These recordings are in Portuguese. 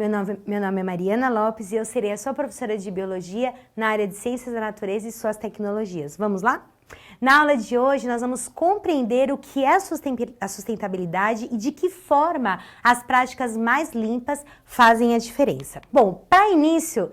Meu nome é Mariana Lopes e eu serei a sua professora de Biologia na área de Ciências da Natureza e suas tecnologias. Vamos lá? Na aula de hoje, nós vamos compreender o que é a sustentabilidade e de que forma as práticas mais limpas fazem a diferença. Bom, para início,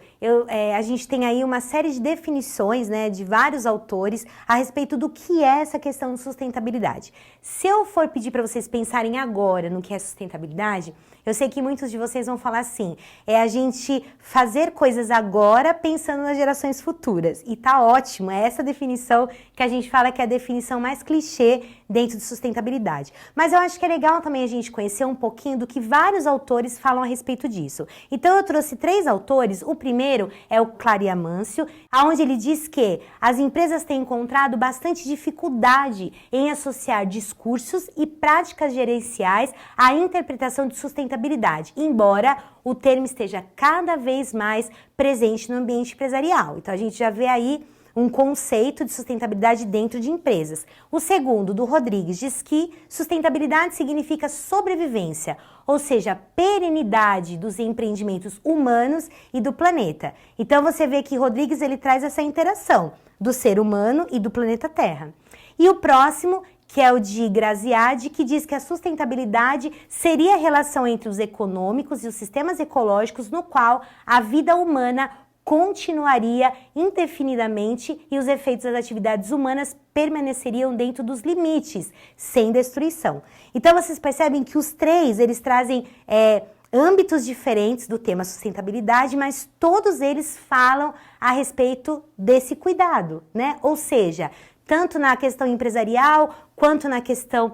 a gente tem aí uma série de definições, né, de vários autores a respeito do que é essa questão de sustentabilidade. Se eu for pedir para vocês pensarem agora no que é sustentabilidade, eu sei que muitos de vocês vão falar assim, é a gente fazer coisas agora pensando nas gerações futuras. E tá ótimo, é essa definição que a gente fala que é a definição mais clichê dentro de sustentabilidade. Mas eu acho que é legal também a gente conhecer um pouquinho do que vários autores falam a respeito disso. Então eu trouxe 3 autores, o primeiro é o Clareamâncio, onde ele diz que as empresas têm encontrado bastante dificuldade em associar discursos e práticas gerenciais à interpretação de sustentabilidade, embora o termo esteja cada vez mais presente no ambiente empresarial. Então a gente já vê aí um conceito de sustentabilidade dentro de empresas. O segundo, do Rodrigues, diz que sustentabilidade significa sobrevivência, ou seja, perenidade dos empreendimentos humanos e do planeta. Então você vê que Rodrigues ele traz essa interação do ser humano e do planeta Terra. E o próximo, que é o de Graziadi, que diz que a sustentabilidade seria a relação entre os econômicos e os sistemas ecológicos no qual a vida humana continuaria indefinidamente e os efeitos das atividades humanas permaneceriam dentro dos limites, sem destruição. Então vocês percebem que os 3, eles trazem âmbitos diferentes do tema sustentabilidade, mas todos eles falam a respeito desse cuidado, né? Ou seja, tanto na questão empresarial, quanto na questão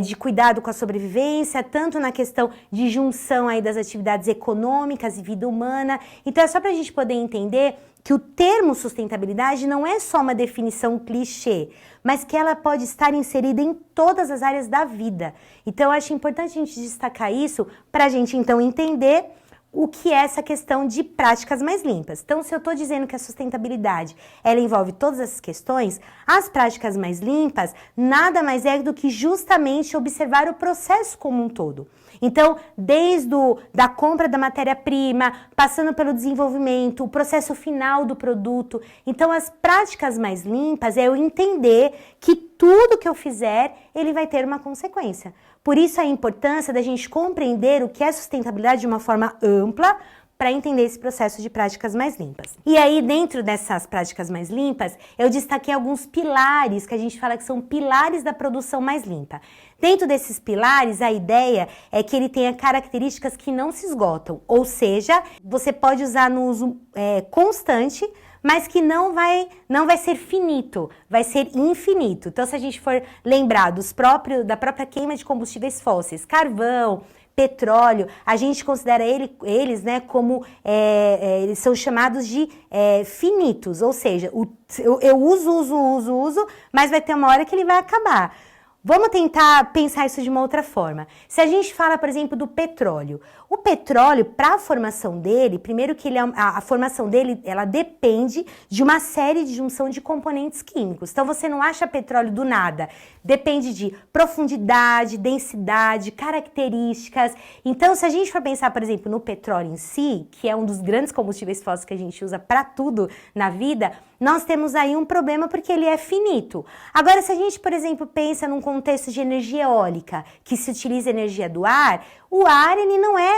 de cuidado com a sobrevivência, tanto na questão de junção aí das atividades econômicas e vida humana. Então é só para a gente poder entender que o termo sustentabilidade não é só uma definição clichê, mas que ela pode estar inserida em todas as áreas da vida. Então eu acho importante a gente destacar isso para a gente então entender o que é essa questão de práticas mais limpas. Então, se eu estou dizendo que a sustentabilidade, ela envolve todas essas questões, as práticas mais limpas nada mais é do que justamente observar o processo como um todo. Então, desde da compra da matéria-prima, passando pelo desenvolvimento, o processo final do produto. Então, as práticas mais limpas é eu entender que tudo que eu fizer, ele vai ter uma consequência. Por isso a importância da gente compreender o que é sustentabilidade de uma forma ampla para entender esse processo de práticas mais limpas. E aí, dentro dessas práticas mais limpas, eu destaquei alguns pilares que a gente fala que são pilares da produção mais limpa. Dentro desses pilares, a ideia é que ele tenha características que não se esgotam, ou seja, você pode usar no uso constante, mas que não vai ser finito, vai ser infinito. Então, se a gente for lembrar da própria queima de combustíveis fósseis, carvão, petróleo, a gente considera eles, né, como eles são chamados de finitos, ou seja, eu uso, mas vai ter uma hora que ele vai acabar. Vamos tentar pensar isso de uma outra forma. Se a gente fala, por exemplo, do petróleo. O petróleo, para a formação dele, primeiro que a formação dele, ela depende de uma série de junção de componentes químicos. Então, você não acha petróleo do nada. Depende de profundidade, densidade, características. Então, se a gente for pensar, por exemplo, no petróleo em si, que é um dos grandes combustíveis fósseis que a gente usa para tudo na vida, nós temos aí um problema porque ele é finito. Agora, se a gente, por exemplo, pensa num contexto de energia eólica, que se utiliza energia do ar, o ar, ele não é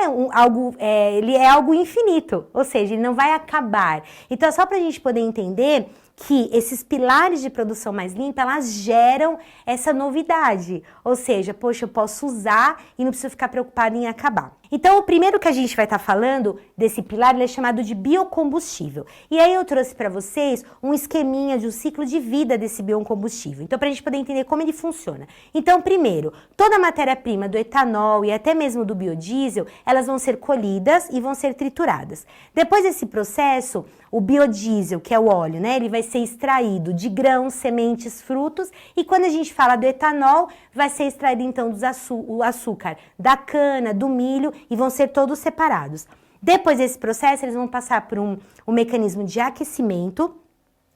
ele é algo infinito, ou seja, ele não vai acabar. Então, é só para a gente poder entender que esses pilares de produção mais limpa, elas geram essa novidade. Ou seja, poxa, eu posso usar e não preciso ficar preocupado em acabar. Então, o primeiro que a gente vai estar falando desse pilar, ele é chamado de biocombustível. E aí eu trouxe para vocês um esqueminha de um ciclo de vida desse biocombustível. Então, para a gente poder entender como ele funciona. Então, primeiro, toda a matéria-prima do etanol e até mesmo do biodiesel, elas vão ser colhidas e vão ser trituradas. Depois desse processo, o biodiesel, que é o óleo, né, ele vai ser extraído de grãos, sementes, frutos, e quando a gente fala do etanol, vai ser extraído então o açúcar da cana, do milho, e vão ser todos separados. Depois desse processo, eles vão passar por um mecanismo de aquecimento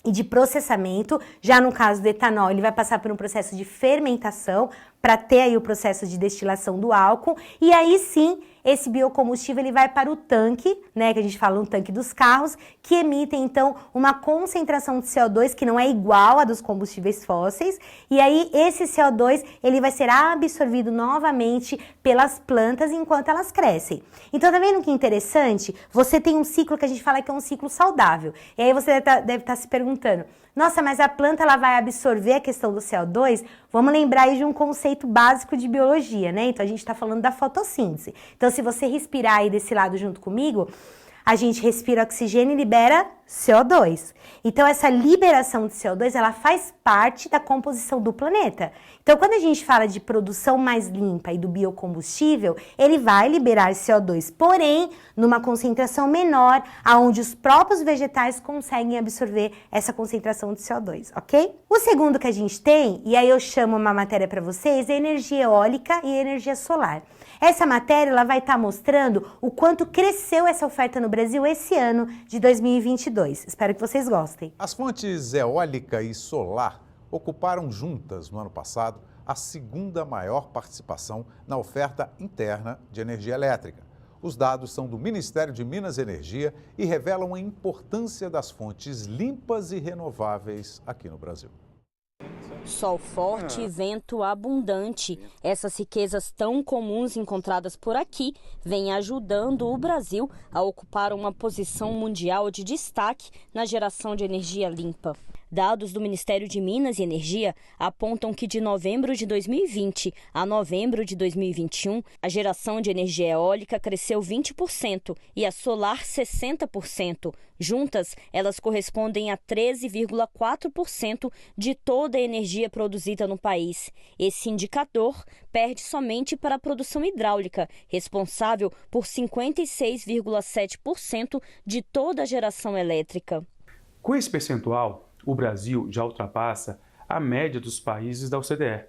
e de processamento. Já no caso do etanol, ele vai passar por um processo de fermentação para ter aí o processo de destilação do álcool, e aí sim esse biocombustível ele vai para o tanque, né, que a gente fala um tanque dos carros, que emitem então uma concentração de CO2 que não é igual a dos combustíveis fósseis, e aí esse CO2 ele vai ser absorvido novamente pelas plantas enquanto elas crescem. Então tá vendo que interessante? Você tem um ciclo que a gente fala que é um ciclo saudável. E aí você deve estar se perguntando, nossa, mas a planta ela vai absorver a questão do CO2? Vamos lembrar aí de um conceito básico de biologia, né? Então a gente está falando da fotossíntese. Então se você respirar aí desse lado junto comigo, a gente respira oxigênio e libera CO2. Então, essa liberação de CO2, ela faz parte da composição do planeta. Então, quando a gente fala de produção mais limpa e do biocombustível, ele vai liberar CO2, porém, numa concentração menor, aonde os próprios vegetais conseguem absorver essa concentração de CO2, ok? O segundo que a gente tem, e aí eu chamo uma matéria para vocês, é energia eólica e energia solar. Essa matéria ela vai estar mostrando o quanto cresceu essa oferta no Brasil esse ano de 2022. Espero que vocês gostem. As fontes eólica e solar ocuparam juntas no ano passado a segunda maior participação na oferta interna de energia elétrica. Os dados são do Ministério de Minas e Energia e revelam a importância das fontes limpas e renováveis aqui no Brasil. Sol forte e vento abundante. Essas riquezas tão comuns encontradas por aqui vêm ajudando o Brasil a ocupar uma posição mundial de destaque na geração de energia limpa. Dados do Ministério de Minas e Energia apontam que de novembro de 2020 a novembro de 2021, a geração de energia eólica cresceu 20% e a solar 60%. Juntas, elas correspondem a 13,4% de toda a energia produzida no país. Esse indicador perde somente para a produção hidráulica, responsável por 56,7% de toda a geração elétrica. Com esse percentual, o Brasil já ultrapassa a média dos países da OCDE,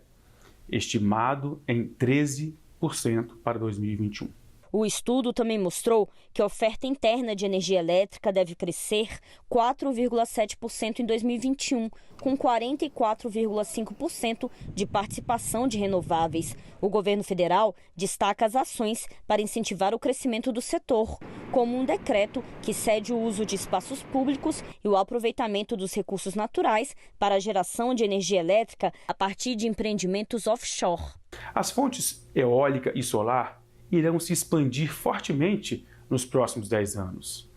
estimado em 13% para 2021. O estudo também mostrou que a oferta interna de energia elétrica deve crescer 4,7% em 2021, com 44,5% de participação de renováveis. O governo federal destaca as ações para incentivar o crescimento do setor, como um decreto que cede o uso de espaços públicos e o aproveitamento dos recursos naturais para a geração de energia elétrica a partir de empreendimentos offshore. As fontes eólica e solar irão se expandir fortemente nos próximos 10 anos.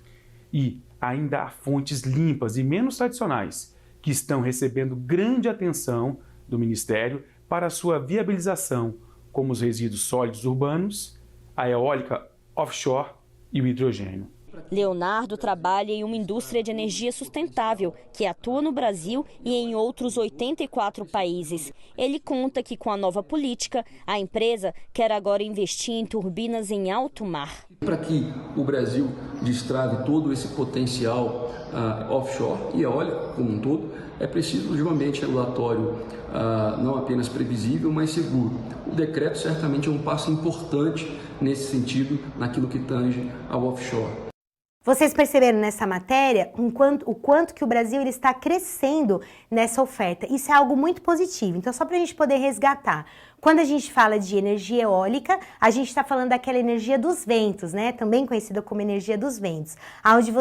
E ainda há fontes limpas e menos tradicionais que estão recebendo grande atenção do Ministério para sua viabilização, como os resíduos sólidos urbanos, a eólica offshore e o hidrogênio. Leonardo trabalha em uma indústria de energia sustentável que atua no Brasil e em outros 84 países. Ele conta que com a nova política, a empresa quer agora investir em turbinas em alto mar. Para que o Brasil destrave todo esse potencial offshore e eólico como um todo, é preciso de um ambiente regulatório não apenas previsível, mas seguro. O decreto certamente é um passo importante nesse sentido, naquilo que tange ao offshore. Vocês perceberam nessa matéria o quanto que o Brasil ele está crescendo nessa oferta. Isso é algo muito positivo. Então, só para a gente poder resgatar. Quando a gente fala de energia eólica, a gente está falando daquela energia dos ventos, né? Também conhecida como energia dos ventos. Onde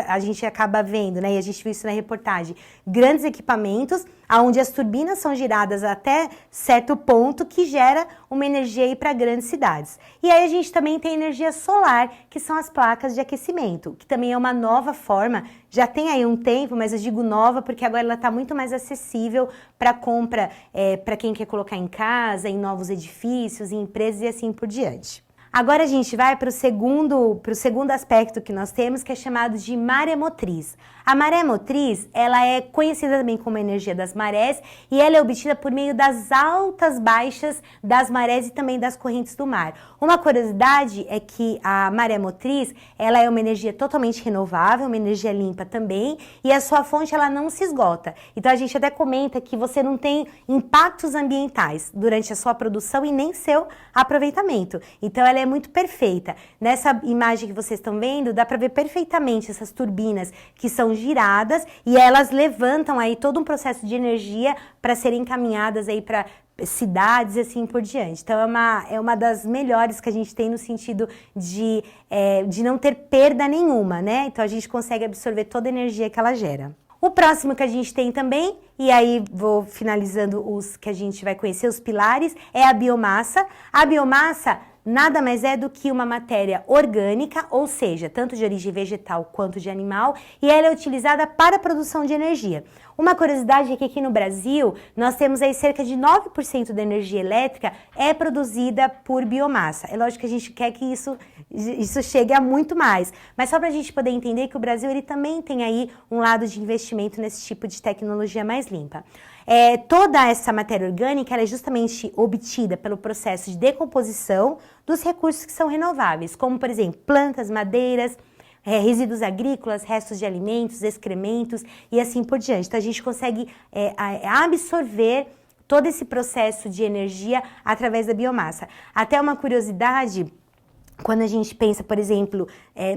a gente acaba vendo, né? E a gente viu isso na reportagem, grandes equipamentos, onde as turbinas são giradas até certo ponto que gera uma energia aí para grandes cidades. E aí a gente também tem energia solar, que são as placas de aquecimento, que também é uma nova forma, já tem aí um tempo, mas eu digo nova porque agora ela está muito mais acessível para compra, para quem quer colocar em casa, em novos edifícios, em empresas e assim por diante. Agora a gente vai para o segundo aspecto que nós temos, que é chamado de maremotriz. A maré motriz, ela é conhecida também como energia das marés e ela é obtida por meio das altas baixas das marés e também das correntes do mar. Uma curiosidade é que a maré motriz, ela é uma energia totalmente renovável, uma energia limpa também, e a sua fonte ela não se esgota. Então a gente até comenta que você não tem impactos ambientais durante a sua produção e nem seu aproveitamento. Então ela é muito perfeita. Nessa imagem que vocês estão vendo, dá para ver perfeitamente essas turbinas que são giradas e elas levantam aí todo um processo de energia para serem encaminhadas aí para cidades e assim por diante. Então é uma das melhores que a gente tem no sentido de não ter perda nenhuma, né? Então a gente consegue absorver toda a energia que ela gera. O próximo que a gente tem também, e aí vou finalizando os que a gente vai conhecer, os pilares, é a biomassa. A biomassa nada mais é do que uma matéria orgânica, ou seja, tanto de origem vegetal quanto de animal, e ela é utilizada para a produção de energia. Uma curiosidade é que aqui no Brasil, nós temos aí cerca de 9% da energia elétrica é produzida por biomassa. É lógico que a gente quer que isso chegue a muito mais, mas só para a gente poder entender que o Brasil ele também tem aí um lado de investimento nesse tipo de tecnologia mais limpa. Toda essa matéria orgânica ela é justamente obtida pelo processo de decomposição dos recursos que são renováveis, como, por exemplo, plantas, madeiras, resíduos agrícolas, restos de alimentos, excrementos e assim por diante. Então, a gente consegue absorver todo esse processo de energia através da biomassa. Até uma curiosidade, quando a gente pensa, por exemplo,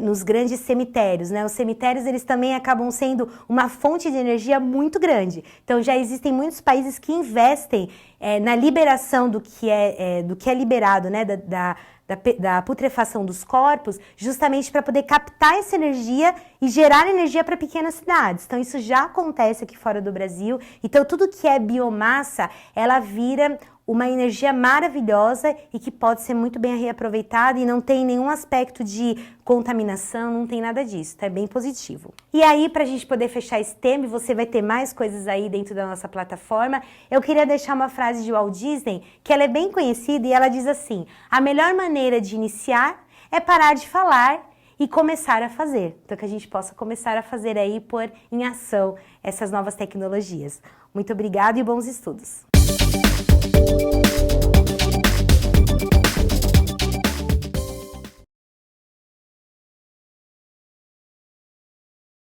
nos grandes cemitérios, né? Os cemitérios, eles também acabam sendo uma fonte de energia muito grande. Então, já existem muitos países que investem na liberação do que é liberado, né? Da putrefação dos corpos, justamente para poder captar essa energia e gerar energia para pequenas cidades. Então, isso já acontece aqui fora do Brasil. Então, tudo que é biomassa, ela vira uma energia maravilhosa e que pode ser muito bem reaproveitada e não tem nenhum aspecto de contaminação, não tem nada disso, então é bem positivo. E aí, para a gente poder fechar esse tema, e você vai ter mais coisas aí dentro da nossa plataforma, eu queria deixar uma frase de Walt Disney, que ela é bem conhecida e ela diz assim: a melhor maneira de iniciar é parar de falar e começar a fazer. Então, que a gente possa começar a fazer aí, pôr em ação essas novas tecnologias. Muito obrigada e bons estudos!